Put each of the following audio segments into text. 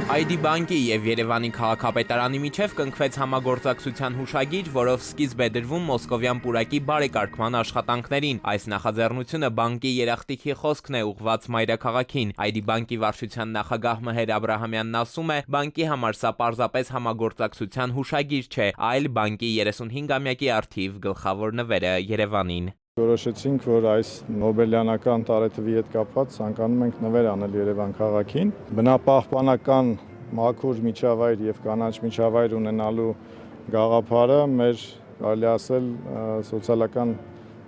ID բանկի եւ Երևանի քաղաքապետարանի միջև կնքվեց համագործակցության հուշագիր, որով սկիզբ է դրվում մոսկովյան պուրակի բարեկարգման աշխատանքներին։ Այս նախաձեռնությունը բանկի երախտիքի խոսքն է ուղղված մայրաքաղաքին։ ID բանկի վարչության նախագահ Մհեր Աբրահամյանն ասում է, բանկի համար սա պարզապես համագործակցության հուշագիր չէ, այլ բանկի 35-ամյակի առթիվ գլխավոր նվերը Երևանին։ Որոշեցինք, որ այս նոբելյանական տարեթվի հետ կապված ցանկանում ենք նվեր անել Երևան քաղաքին։ Բնապահպանական մաքուր միջավայր եւ կանաչ միջավայր ունենալու գաղափարը մեր, կարելի ասել, սոցիալական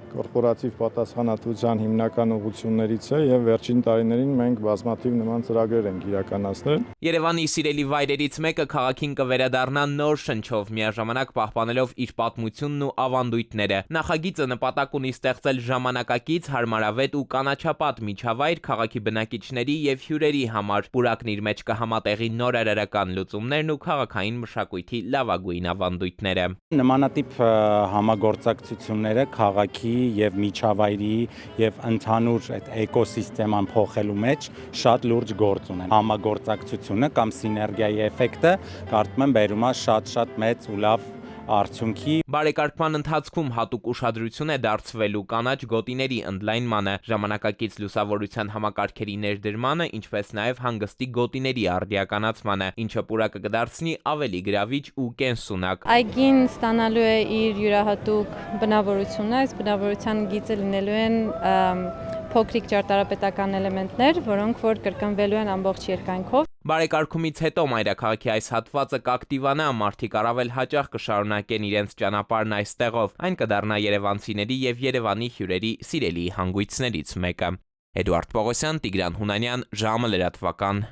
կորպորատիվ պատասխանատվության հիմնական ուղղություններից է եւ վերջին տարիներին մենք բազմաթիվ նման ծրագրեր ենք իրականացրել։ Երևանի սիրելի վայրերից մեկը քաղաքին կվերադառնա նոր շնչով, միաժամանակ պահպանելով իր պատմությունն ու ավանդույթները։ Նախագիծը նպատակ ունի ստեղծել ժամանակակից, հարմարավետ ու կանաչապատ միջավայր քաղաքի բնակիչների եւ հյուրերի համար։ Պուրակն իր մեջ կհամատեղի նորարարական լուծումներն ու քաղաքային մշակույթի լավագույն ավանդույթները։ Նմանատիպ համագործակցությունները քաղաքի եւ միջավայրի եւ ընդհանուր այդ էկոսիստեման փոխելու մեջ շատ լուրջ գործ ունեն։ Համագործակցությունը կամ սիներգիայի էֆեկտը կարծում եմ բերում է շատ մեծ ու լավ արդյունքի։ Բարեկարգման ընթացքում հատուկ ուշադրություն է դարձվելու կանաչ գոտիների ընդլայնմանը, ժամանակակից լուսավորության համակարգերի ներդրմանը, ինչպես նաև հանգստի գոտիների արդիականացմանը, ինչը պուրակը կդարձնի ավելի գրավիչ ու կենսունակ։ Այգին ստանալու է իր յուրահատուկ բնավորությունը, այս բնավորության գիծը լինելու են փոքրիկ ճարտարապետական էլեմենտներ, որոնք որ կրկնվելու են ամբողջ երկայնքով։ Բարեկարգումից հետո մայրաքաղաքի այս հատվածը կակտիվանա, մարդիկ առավել հաճախ կշարունակեն իրենց ճանապարհն այստեղով, այն կդառնա երևանցիների եւ Երևանի հյուրերի սիրելի հանգույցներից մեկը։ Էդուարդ Պողոսյան, Տիգրան Հունանյան, ժամը լրատվական։